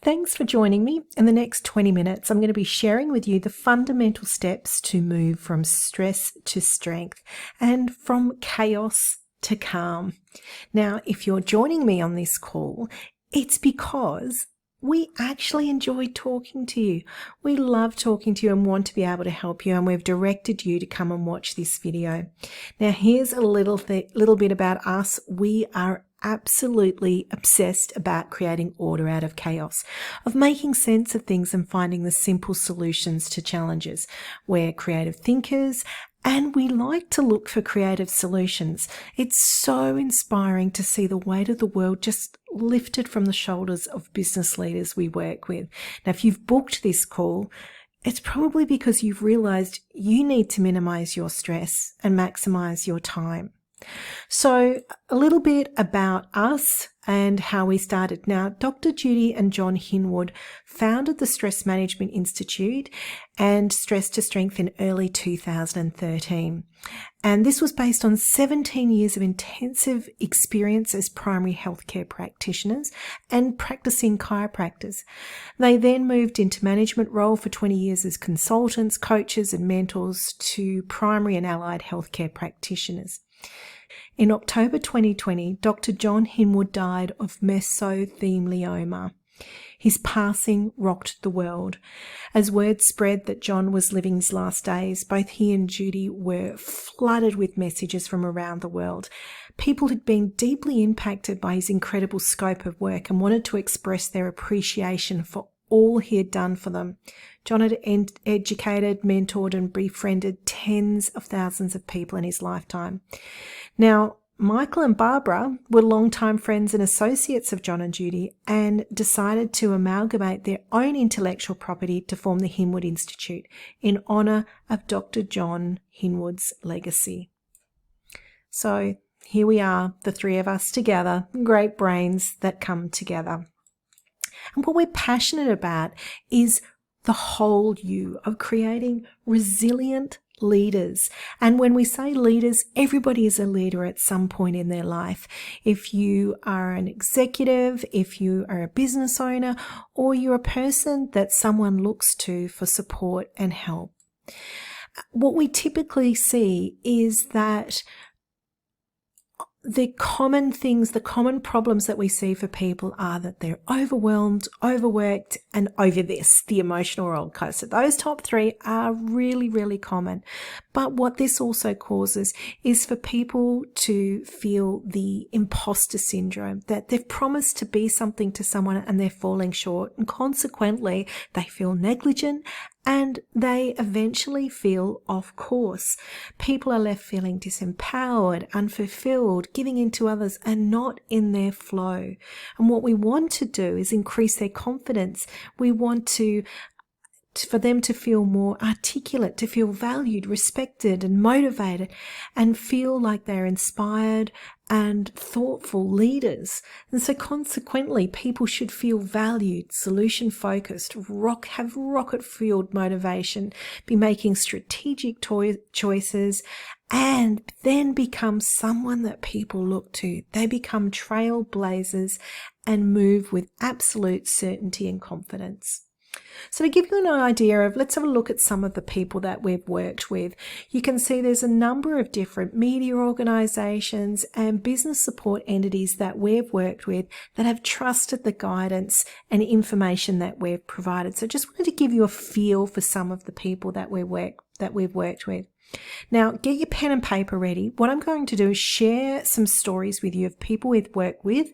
Thanks for joining me. In the next 20 minutes, I'm going to be sharing with you the fundamental steps to move from stress to strength and from chaos to calm. Now, if you're joining me on this call, it's because we actually enjoy talking to you. We love talking to you and want to be able to help you, and we've directed you to come and watch this video. Now, here's a little bit about us. We are absolutely obsessed about creating order out of chaos, of making sense of things and finding the simple solutions to challenges. We're creative thinkers and we like to look for creative solutions. It's so inspiring to see the weight of the world just lifted from the shoulders of business leaders we work with. Now, if you've booked this call, it's probably because you've realized you need to minimize your stress and maximize your time. So a little bit about us and how we started. Now, Dr. Judy and John Hinwood founded the Stress Management Institute and Stress to Strength in early 2013. And this was based on 17 years of intensive experience as primary healthcare practitioners and practicing chiropractors. They then moved into management role for 20 years as consultants, coaches and mentors to primary and allied healthcare practitioners. In October 2020, Dr. John Hinwood died of mesothelioma. His passing rocked the world. As word spread that John was living his last days, both he and Judy were flooded with messages from around the world. People had been deeply impacted by his incredible scope of work and wanted to express their appreciation for all he had done for them. John had educated, mentored and befriended tens of thousands of people in his lifetime. Now, Michael and Barbara were longtime friends and associates of John and Judy and decided to amalgamate their own intellectual property to form the Hinwood Institute in honour of Dr. John Hinwood's legacy. So here we are, the three of us together, great brains that come together. And what we're passionate about is the whole you of creating resilient leaders. And when we say leaders, everybody is a leader at some point in their life. If you are an executive, if you are a business owner, or you're a person that someone looks to for support and help. What we typically see is that the common problems that we see for people are that they're overwhelmed, overworked, and over this, the emotional roller coaster. Those top three are really, really common. But what this also causes is for people to feel the imposter syndrome, that they've promised to be something to someone and they're falling short. And consequently, they feel negligent and they eventually feel off course. People are left feeling disempowered, unfulfilled, giving in to others and not in their flow. And what we want to do is increase their confidence. We want for them to feel more articulate, to feel valued, respected and motivated and feel like they're inspired and thoughtful leaders. And so consequently, people should feel valued, solution-focused, have rocket-fueled motivation, be making strategic choices, and then become someone that people look to. They become trailblazers and move with absolute certainty and confidence. So to give you an idea of, let's have a look at some of the people that we've worked with. You can see there's a number of different media organisations and business support entities that we've worked with that have trusted the guidance and information that we've provided. So just wanted to give you a feel for some of the people that we've worked with. Now, get your pen and paper ready. What I'm going to do is share some stories with you of people we've worked with,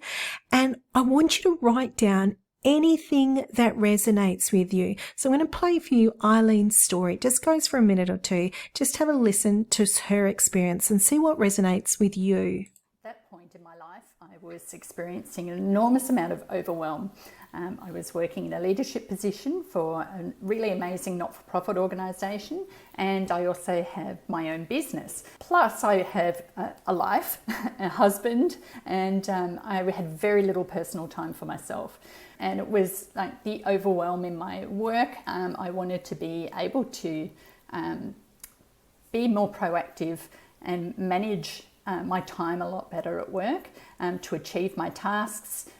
and I want you to write down anything that resonates with you. So I'm going to play for you Eileen's story. It just goes for a minute or two. Just have a listen to her experience and see what resonates with you. At that point in my life, I was experiencing an enormous amount of overwhelm. I was working in a leadership position for a really amazing not-for-profit organisation, and I also have my own business. Plus, I have a life, a husband, and I had very little personal time for myself. And it was like the overwhelm in my work. I wanted to be able to be more proactive and manage my time a lot better at work, to achieve my tasks,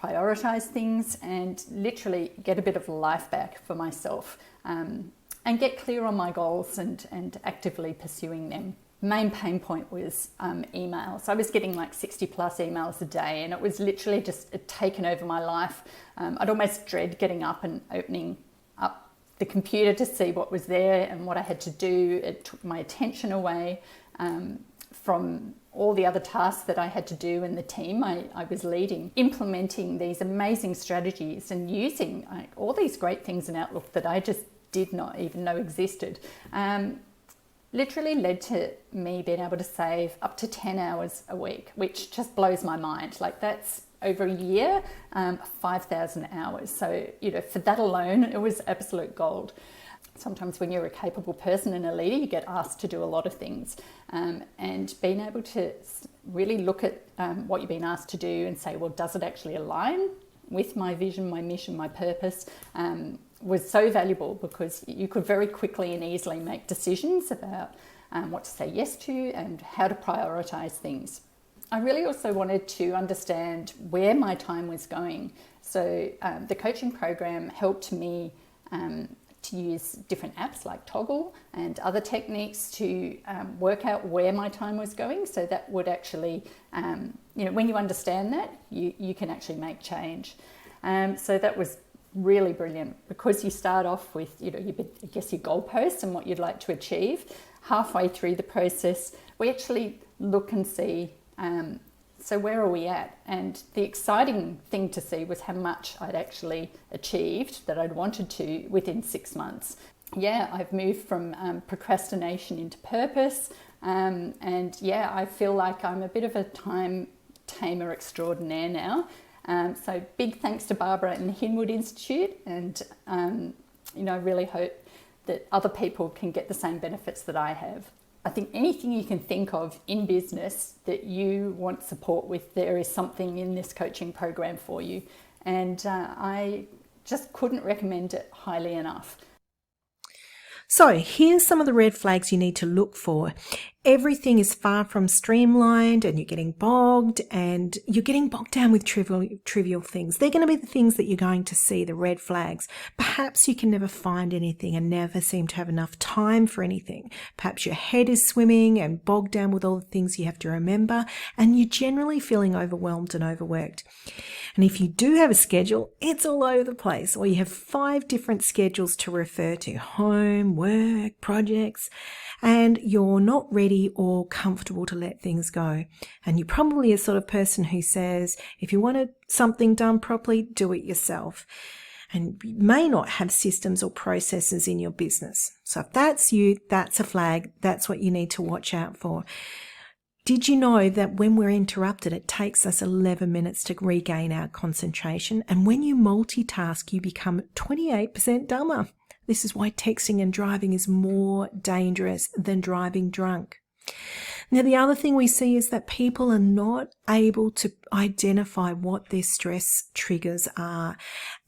prioritize things, and literally get a bit of life back for myself, and get clear on my goals and actively pursuing them. Main pain point was emails. I was getting like 60 plus emails a day, and it was literally just taken over my life. I'd almost dread getting up and opening up the computer to see what was there and what I had to do. It took my attention away from all the other tasks that I had to do in the team I was leading. Implementing these amazing strategies and using all these great things in Outlook that I just did not even know existed, literally led to me being able to save up to 10 hours a week, which just blows my mind. Like, that's over a year, 5,000 hours. So, for that alone, it was absolute gold. Sometimes when you're a capable person and a leader, you get asked to do a lot of things, and being able to really look at what you've been asked to do and say, well, does it actually align with my vision, my mission, my purpose, was so valuable, because you could very quickly and easily make decisions about what to say yes to and how to prioritize things. I really also wanted to understand where my time was going. So the coaching program helped me to use different apps like Toggl and other techniques to work out where my time was going. So that would actually, when you understand that, you can actually make change. So that was really brilliant, because you start off with, your goalposts and what you'd like to achieve. Halfway through the process, we actually look and see, so where are we at? And the exciting thing to see was how much I'd actually achieved that I'd wanted to within 6 months. Yeah, I've moved from procrastination into purpose. I feel like I'm a bit of a time tamer extraordinaire now. So big thanks to Barbara and the Hinwood Institute, and I really hope that other people can get the same benefits that I have. I think anything you can think of in business that you want support with, there is something in this coaching program for you. And I just couldn't recommend it highly enough. So here's some of the red flags you need to look for. Everything is far from streamlined, and you're getting bogged down with trivial things. They're going to be the things that you're going to see, the red flags. Perhaps you can never find anything and never seem to have enough time for anything. Perhaps your head is swimming and bogged down with all the things you have to remember, and you're generally feeling overwhelmed and overworked. And if you do have a schedule, it's all over the place, or you have 5 different schedules to refer to: home, work, projects, and you're not ready or comfortable to let things go. And you're probably a sort of person who says, if you want something done properly, do it yourself. And you may not have systems or processes in your business. So if that's you, that's a flag. That's what you need to watch out for. Did you know that when we're interrupted, it takes us 11 minutes to regain our concentration? And when you multitask, you become 28% dumber. This is why texting and driving is more dangerous than driving drunk. Now, the other thing we see is that people are not able to identify what their stress triggers are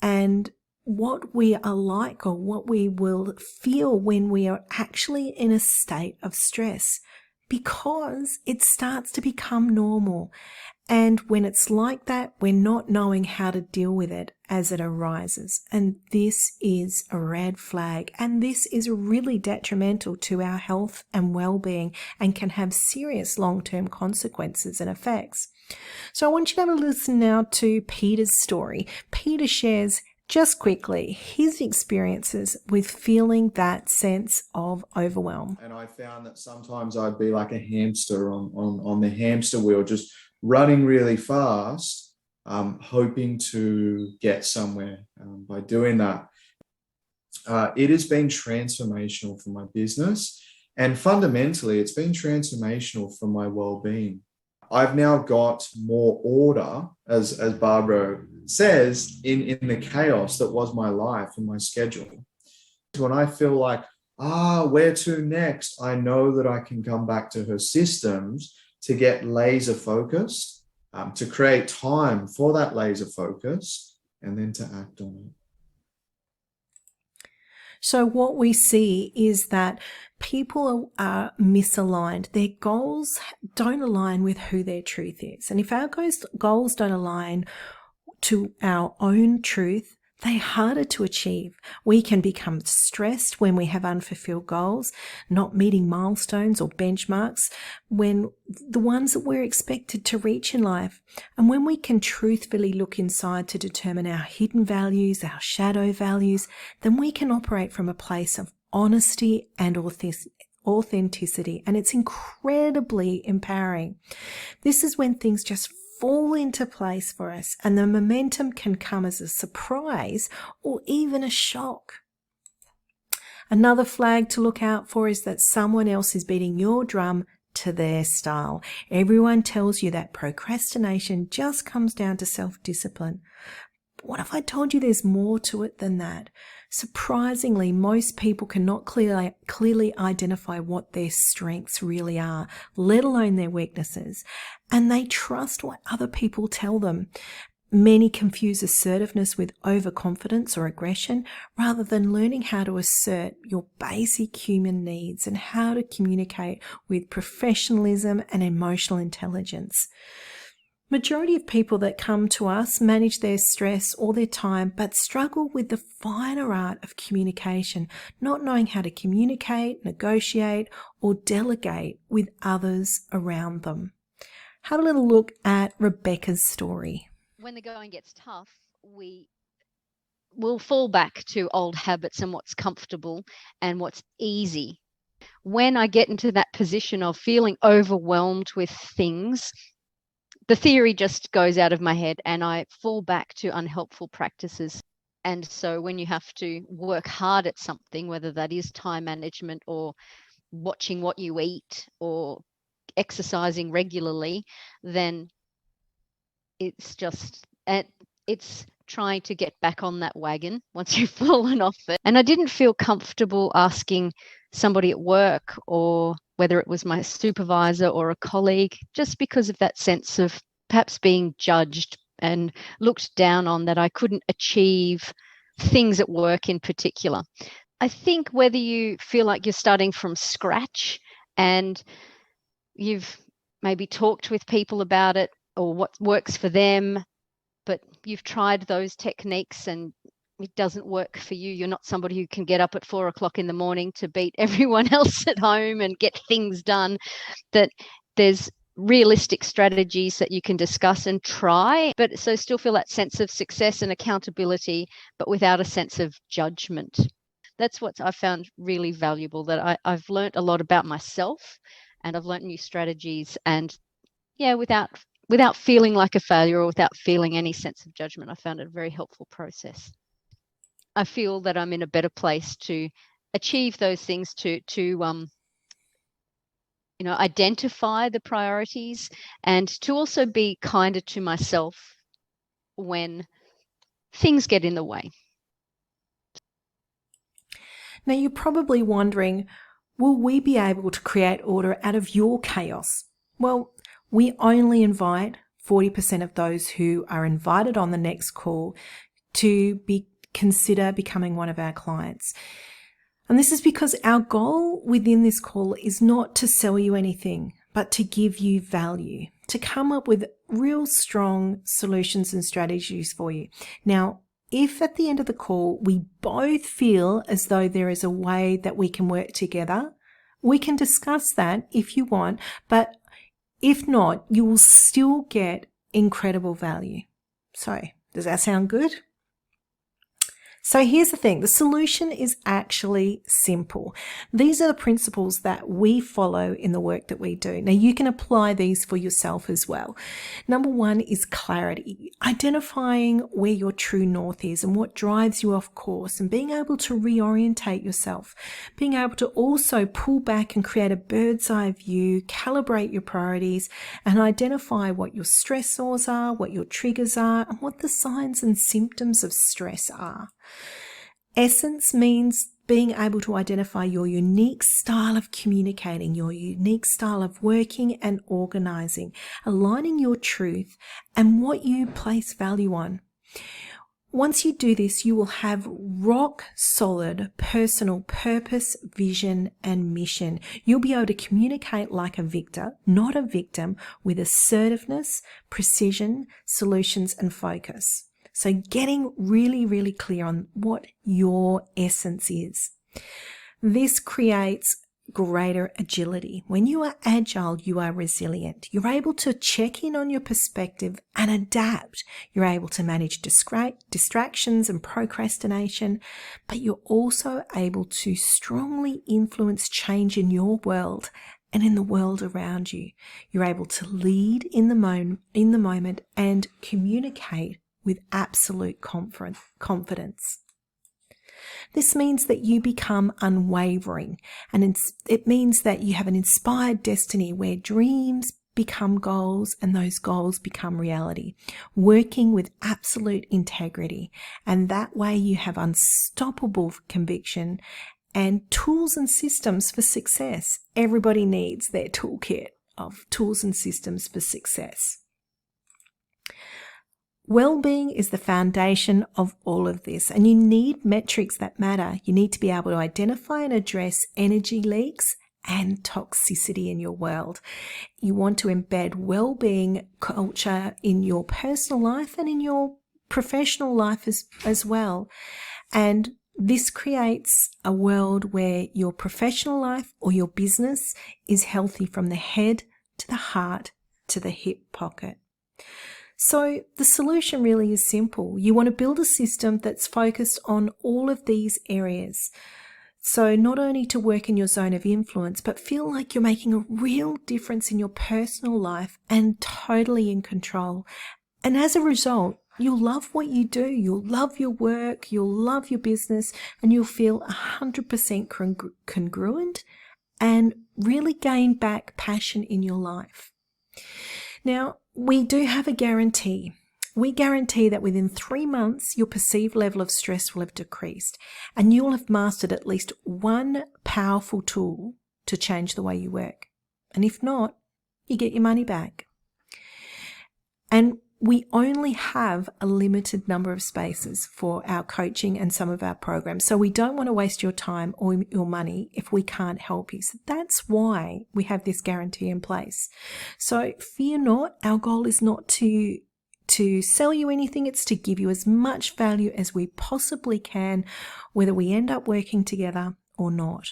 and what we are like, or what we will feel when we are actually in a state of stress, because it starts to become normal. And when it's like that, we're not knowing how to deal with it as it arises. And this is a red flag. And this is really detrimental to our health and well-being, and can have serious long-term consequences and effects. So I want you to have a listen now to Peter's story. Peter shares just quickly his experiences with feeling that sense of overwhelm. And I found that sometimes I'd be like a hamster on the hamster wheel, just running really fast, hoping to get somewhere by doing that. It has been transformational for my business, and fundamentally, it's been transformational for my well-being. I've now got more order, as Barbara says, in the chaos that was my life and my schedule. When I feel like, where to next, I know that I can come back to her systems to get laser focused, to create time for that laser focus, and then to act on it. So what we see is that people are misaligned. Their goals don't align with who their truth is. And if our goals don't align, to our own truth, they're harder to achieve. We can become stressed when we have unfulfilled goals, not meeting milestones or benchmarks, when the ones that we're expected to reach in life. And when we can truthfully look inside to determine our hidden values, our shadow values, then we can operate from a place of honesty and authenticity. And it's incredibly empowering. This is when things just fall into place for us, and the momentum can come as a surprise or even a shock. Another flag to look out for is that someone else is beating your drum to their style. Everyone tells you that procrastination just comes down to self-discipline. But what if I told you there's more to it than that? Surprisingly, most people cannot clearly identify what their strengths really are, let alone their weaknesses, and they trust what other people tell them. Many confuse assertiveness with overconfidence or aggression rather than learning how to assert your basic human needs and how to communicate with professionalism and emotional intelligence. Majority of people that come to us manage their stress all their time, but struggle with the finer art of communication, not knowing how to communicate, negotiate, or delegate with others around them. Have a little look at Rebecca's story. When the going gets tough, we will fall back to old habits and what's comfortable and what's easy. When I get into that position of feeling overwhelmed with things, the theory just goes out of my head and I fall back to unhelpful practices. And so when you have to work hard at something, whether that is time management or watching what you eat or exercising regularly, then it's trying to get back on that wagon once you've fallen off it. And I didn't feel comfortable asking somebody at work, or whether it was my supervisor or a colleague, just because of that sense of perhaps being judged and looked down on, that I couldn't achieve things at work in particular. I think whether you feel like you're starting from scratch and you've maybe talked with people about it or what works for them, but you've tried those techniques and it doesn't work for you. You're not somebody who can get up at 4 o'clock in the morning to beat everyone else at home and get things done. That there's realistic strategies that you can discuss and try, but so still feel that sense of success and accountability, but without a sense of judgment. That's what I found really valuable, that I've learned a lot about myself and I've learned new strategies, and without feeling like a failure or without feeling any sense of judgment. I found it a very helpful process. I feel that I'm in a better place to achieve those things, to identify the priorities, and to also be kinder to myself when things get in the way. Now, you're probably wondering, will we be able to create order out of your chaos? Well, we only invite 40% of those who are invited on the next call to consider becoming one of our clients. And this is because our goal within this call is not to sell you anything, but to give you value, to come up with real strong solutions and strategies for you. Now, if at the end of the call we both feel as though there is a way that we can work together, we can discuss that if you want, but if not, you will still get incredible value. So, does that sound good? So here's the thing, the solution is actually simple. These are the principles that we follow in the work that we do. Now you can apply these for yourself as well. Number one is clarity, identifying where your true north is and what drives you off course, and being able to reorientate yourself, being able to also pull back and create a bird's eye view, calibrate your priorities, and identify what your stressors are, what your triggers are, and what the signs and symptoms of stress are. Essence means being able to identify your unique style of communicating, your unique style of working and organizing, aligning your truth and what you place value on. Once you do this, you will have rock solid personal purpose, vision, and mission. You'll be able to communicate like a victor, not a victim, with assertiveness, precision, solutions, and focus. So getting really, really clear on what your essence is. This creates greater agility. When you are agile, you are resilient. You're able to check in on your perspective and adapt. You're able to manage distractions and procrastination, but you're also able to strongly influence change in your world and in the world around you. You're able to lead in the moment and communicate with absolute confidence. This means that you become unwavering, and it means that you have an inspired destiny where dreams become goals and those goals become reality, working with absolute integrity. And that way you have unstoppable conviction and tools and systems for success. Everybody needs their toolkit of tools and systems for success. Well-being is the foundation of all of this, and you need metrics that matter. You need to be able to identify and address energy leaks and toxicity in your world. You want to embed well-being culture in your personal life and in your professional life as well. And this creates a world where your professional life or your business is healthy from the head to the heart to the hip pocket. So the solution really is simple. You want to build a system that's focused on all of these areas. So not only to work in your zone of influence, but feel like you're making a real difference in your personal life and totally in control. And as a result, you'll love what you do. You'll love your work. You'll love your business, and you'll feel 100% congruent and really gain back passion in your life. Now, we do have a guarantee. We guarantee that within 3 months, your perceived level of stress will have decreased, and you'll have mastered at least one powerful tool to change the way you work. And if not, you get your money back. And we only have a limited number of spaces for our coaching and some of our programs. So we don't want to waste your time or your money if we can't help you. So that's why we have this guarantee in place. So fear not, our goal is not to sell you anything. It's to give you as much value as we possibly can, whether we end up working together or not.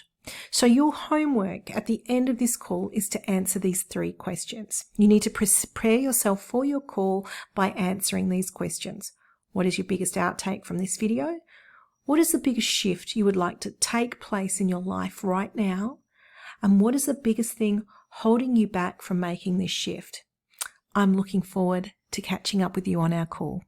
So your homework at the end of this call is to answer these 3 questions. You need to prepare yourself for your call by answering these questions. What is your biggest outtake from this video? What is the biggest shift you would like to take place in your life right now? And what is the biggest thing holding you back from making this shift? I'm looking forward to catching up with you on our call.